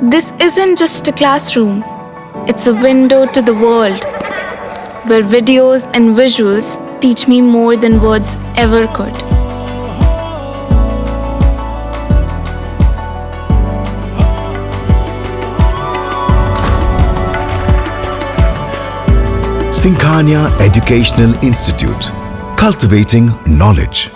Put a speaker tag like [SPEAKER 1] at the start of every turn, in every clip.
[SPEAKER 1] This isn't just a classroom, it's a window to the world, where videos and visuals teach me more than words ever could.
[SPEAKER 2] Sinkhania Educational Institute, cultivating knowledge.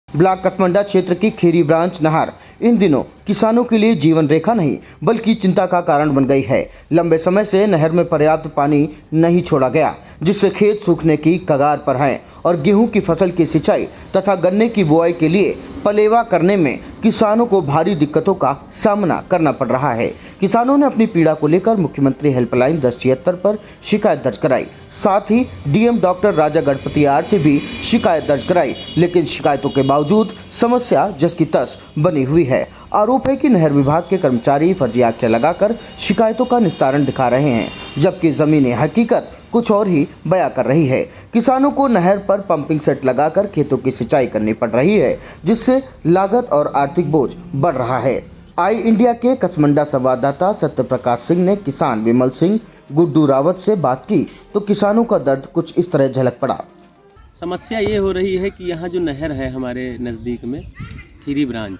[SPEAKER 3] Block Kasmanda क्षेत्र की Kheri branch नहर इन दिनों किसानों के लिए जीवन रेखा नहीं बल्कि चिंता का कारण बन गई है। लंबे समय से नहर में पर्याप्त पानी नहीं छोड़ा गया, जिससे खेत सूखने की कगार पर हैं और गेहूं की फसल की सिंचाई तथा गन्ने की बुआई के लिए पलेवा करने में किसानों को भारी दिक्कतों का सामना करना पड़ रहा है। किसानों ने अपनी पीड़ा को लेकर मुख्यमंत्री हेल्पलाइन 1076 पर शिकायत दर्ज कराई। साथ ही DM doctor Raja Ganapati R से भी शिकायत दर्ज कराई, लेकिन शिकायतों के बावजूद समस्या जस की तस बनी हुई है। आरोप है कि नहर विभाग के कर्मचारी फर्जी आख्या लगाकर शिकायतों का निस्तारण दिखा रहे हैं, जबकि जमीनी हकीकत कुछ और ही बयां कर रही है। किसानों को नहर पर पंपिंग सेट लगाकर खेतों की सिंचाई करनी पड़ रही है, जिससे लागत और आर्थिक बोझ बढ़ रहा है। आई इंडिया के कसमंडा संवाददाता सत्य प्रकाश सिंह ने किसान विमल सिंह गुड्डू रावत से बात की तो किसानों का दर्द कुछ इस तरह झलक पड़ा।
[SPEAKER 4] समस्या ये हो रही है कि यहाँ जो नहर है हमारे नज़दीक में खीरी ब्रांच,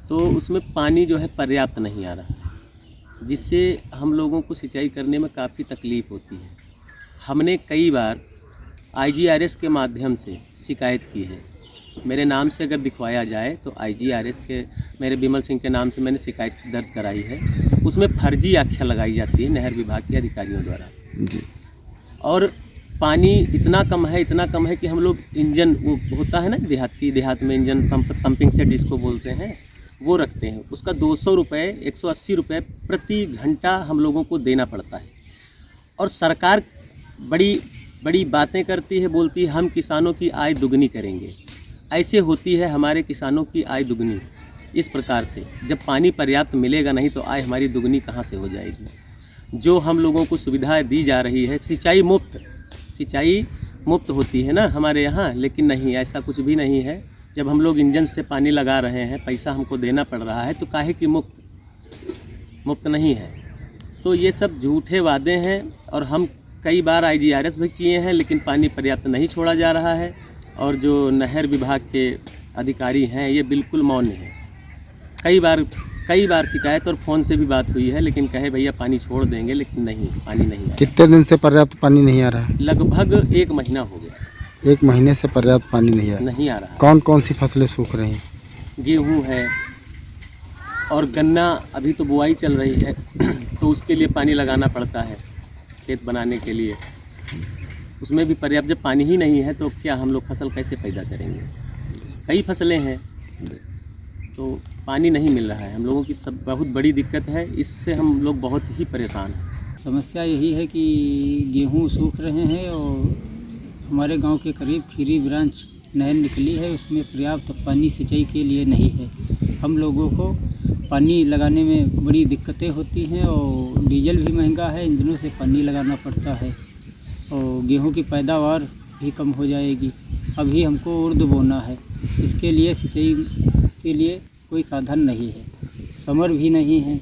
[SPEAKER 4] तो उसमें पानी जो है पर्याप्त नहीं आ रहा है, जिससे हम लोगों को सिंचाई करने में काफ़ी तकलीफ़ होती है। हमने कई बार IGRS के माध्यम से शिकायत की है। मेरे नाम से अगर दिखवाया जाए तो IGRS के मेरे विमल सिंह के नाम से मैंने शिकायत दर्ज कराई है। उसमें फर्जी आख्या लगाई जाती है नहर विभाग के अधिकारियों द्वारा जी। और पानी इतना कम है कि हम लोग इंजन, वो होता है ना देहात में इंजन पंपिंग सेट जिसको बोलते हैं, वो रखते हैं। उसका 200 रुपये 180 रुपये प्रति घंटा हम लोगों को देना पड़ता है। और सरकार बड़ी बातें करती है, बोलती है हम किसानों की आय दुगनी करेंगे। ऐसे होती है हमारे किसानों की आय दुगनी इस प्रकार से, जब पानी पर्याप्त मिलेगा नहीं तो आय हमारी दुगनी कहाँ से हो जाएगी। जो हम लोगों को सुविधाएं दी जा रही है, सिंचाई मुफ्त होती है ना हमारे यहाँ, लेकिन नहीं, ऐसा कुछ भी नहीं है। जब हम लोग इंजन से पानी लगा रहे हैं, पैसा हमको देना पड़ रहा है, तो काहे कि मुफ्त नहीं है। तो ये सब झूठे वादे हैं और हम कई बार IGRS भी किए हैं, लेकिन पानी पर्याप्त नहीं छोड़ा जा रहा है। और जो नहर विभाग के अधिकारी हैं ये बिल्कुल मौन है। कई बार शिकायत और फ़ोन से भी बात हुई है, लेकिन कहे भैया पानी छोड़ देंगे, लेकिन नहीं, पानी नहीं आया।
[SPEAKER 5] कितने दिन से पर्याप्त पानी नहीं आ रहा है?
[SPEAKER 4] लगभग 1 महीना हो गया।
[SPEAKER 5] 1 महीने से पर्याप्त पानी नहीं आ रहा है। कौन कौन सी फसलें सूख रही हैं?
[SPEAKER 4] गेहूँ है और गन्ना अभी तो बुआई चल रही है तो उसके लिए पानी लगाना पड़ता है खेत बनाने के लिए। उसमें भी पर्याप्त, जब पानी ही नहीं है तो क्या हम लोग फसल कैसे पैदा करेंगे। कई फसलें हैं तो पानी नहीं मिल रहा है। हम लोगों की सब बहुत बड़ी दिक्कत है, इससे हम लोग बहुत ही परेशान हैं।
[SPEAKER 6] समस्या यही है कि गेहूँ सूख रहे हैं और हमारे गांव के करीब खीरी ब्रांच नहर निकली है, उसमें पर्याप्त पानी सिंचाई के लिए नहीं है। हम लोगों को पानी लगाने में बड़ी दिक्कतें होती हैं और डीजल भी महंगा है, इंजनों से पानी लगाना पड़ता है और गेहूं की पैदावार भी कम हो जाएगी। अभी हमको उर्द बोना है, इसके लिए सिंचाई के लिए कोई साधन नहीं है, समर भी नहीं है,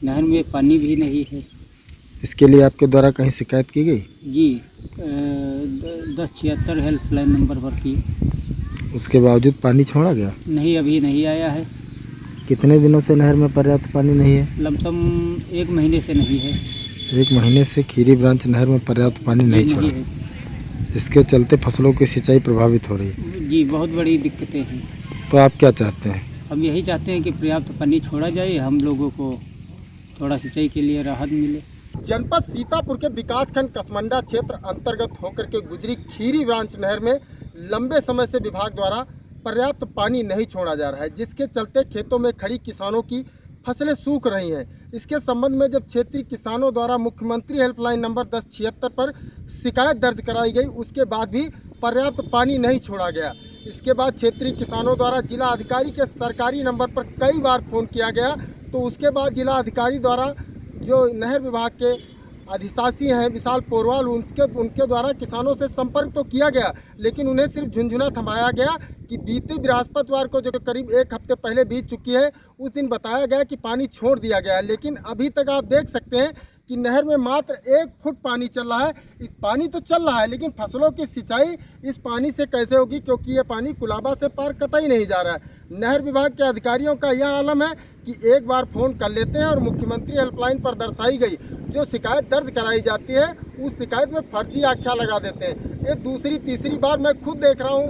[SPEAKER 6] नहर में पानी भी नहीं है।
[SPEAKER 5] इसके लिए आपके द्वारा कहीं शिकायत की गई?
[SPEAKER 6] जी 1076 हेल्पलाइन नंबर पर की।
[SPEAKER 5] उसके बावजूद पानी छोड़ा गया?
[SPEAKER 6] नहीं, अभी नहीं आया है।
[SPEAKER 5] कितने दिनों से नहर में पर्याप्त पानी नहीं है?
[SPEAKER 6] लमसम 1 महीने से नहीं है।
[SPEAKER 5] 1 महीने से खीरी ब्रांच नहर में पर्याप्त पानी नहीं छोड़ा है। इसके चलते फसलों की सिंचाई प्रभावित हो रही है।
[SPEAKER 6] जी, बहुत बड़ी दिक्कतें हैं।
[SPEAKER 5] तो आप क्या चाहते हैं?
[SPEAKER 6] हम यही चाहते हैं कि पर्याप्त पानी छोड़ा जाए, हम लोगों को थोड़ा सिंचाई के लिए राहत मिले।
[SPEAKER 7] जनपद सीतापुर के विकासखंड कसमंडा क्षेत्र अंतर्गत होकर के गुजरी खीरी ब्रांच नहर में लंबे समय से विभाग द्वारा पर्याप्त पानी नहीं छोड़ा जा रहा है, जिसके चलते खेतों में खड़ी किसानों की फसलें सूख रही हैं। इसके संबंध में जब क्षेत्रीय किसानों द्वारा मुख्यमंत्री हेल्पलाइन नंबर 1076 पर शिकायत दर्ज कराई गई, उसके बाद भी पर्याप्त पानी नहीं छोड़ा गया। इसके बाद क्षेत्रीय किसानों द्वारा जिला अधिकारी के सरकारी नंबर पर कई बार फ़ोन किया गया, तो उसके बाद जिला अधिकारी द्वारा जो नहर विभाग के अधिशासी हैं विशाल पोरवाल, उनके द्वारा किसानों से संपर्क तो किया गया, लेकिन उन्हें सिर्फ झुंझुना थमाया गया कि बीते बृहस्पतिवार को, जो करीब एक हफ्ते पहले बीत चुकी है, उस दिन बताया गया कि पानी छोड़ दिया गया है। लेकिन अभी तक आप देख सकते हैं कि नहर में मात्र 1 फुट पानी चल रहा है। इस पानी तो चल रहा है, लेकिन फसलों की सिंचाई इस पानी से कैसे होगी, क्योंकि ये पानी कुलाबा से पार कतई नहीं जा रहा है। नहर विभाग के अधिकारियों का यह आलम है कि एक बार फ़ोन कर लेते हैं और मुख्यमंत्री हेल्पलाइन पर दर्शाई गई जो शिकायत दर्ज कराई जाती है, उस शिकायत में फर्जी आख्या लगा देते हैं। ये दूसरी तीसरी बार मैं खुद देख रहा हूँ,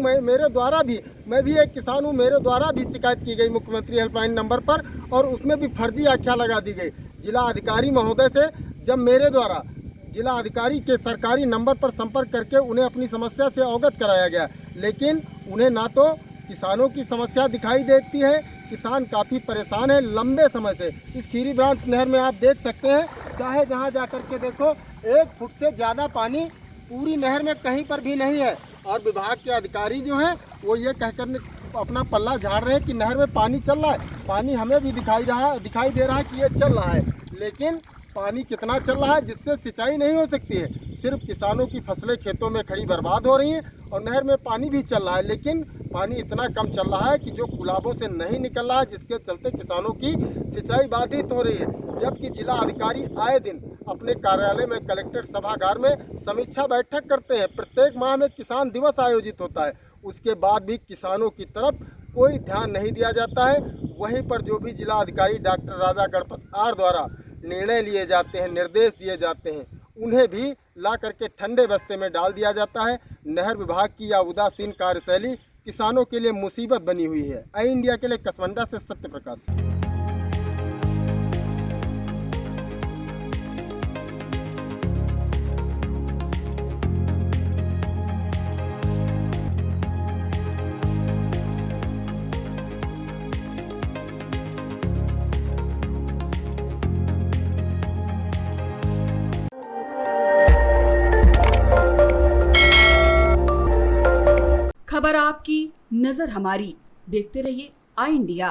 [SPEAKER 7] मैं भी एक किसान हूँ, मेरे द्वारा भी शिकायत की गई मुख्यमंत्री हेल्पलाइन नंबर पर, और उसमें भी फर्जी आख्या लगा दी गई। जिला अधिकारी महोदय से जब मेरे द्वारा जिला अधिकारी के सरकारी नंबर पर संपर्क करके उन्हें अपनी समस्या से अवगत कराया गया, लेकिन उन्हें ना तो किसानों की समस्या दिखाई देती है। किसान काफ़ी परेशान है लंबे समय से। इस खीरी ब्रांच नहर में आप देख सकते हैं, चाहे जहां जाकर के देखो 1 फुट से ज़्यादा पानी पूरी नहर में कहीं पर भी नहीं है। और विभाग के अधिकारी जो हैं वो ये कहकर अपना पल्ला झाड़ रहे हैं कि नहर में पानी चल रहा है। पानी हमें भी दिखाई दे रहा है कि ये चल रहा है, लेकिन पानी कितना चल रहा है जिससे सिंचाई नहीं हो सकती है। सिर्फ किसानों की फसलें खेतों में खड़ी बर्बाद हो रही हैं, और नहर में पानी भी चल रहा है, लेकिन पानी इतना कम चल रहा है कि जो कुलाबों से नहीं निकल रहा है, जिसके चलते किसानों की सिंचाई बाधित हो रही है। जबकि जिला अधिकारी आए दिन अपने कार्यालय में कलेक्टर सभागार में समीक्षा बैठक करते हैं। प्रत्येक माह में किसान दिवस आयोजित होता है, उसके बाद भी किसानों की तरफ कोई ध्यान नहीं दिया जाता है। वहीं पर जो भी जिला अधिकारी डॉक्टर राजा गणपत आर द्वारा निर्णय लिए जाते हैं, निर्देश दिए जाते हैं, उन्हें भी ला करके ठंडे बस्ते में डाल दिया जाता है। नहर विभाग की यह उदासीन कार्यशैली किसानों के लिए मुसीबत बनी हुई है। आई इंडिया के लिए कसमंडा से सत्य प्रकाश।
[SPEAKER 8] खबर आपकी, नजर हमारी। देखते रहिए आई इंडिया।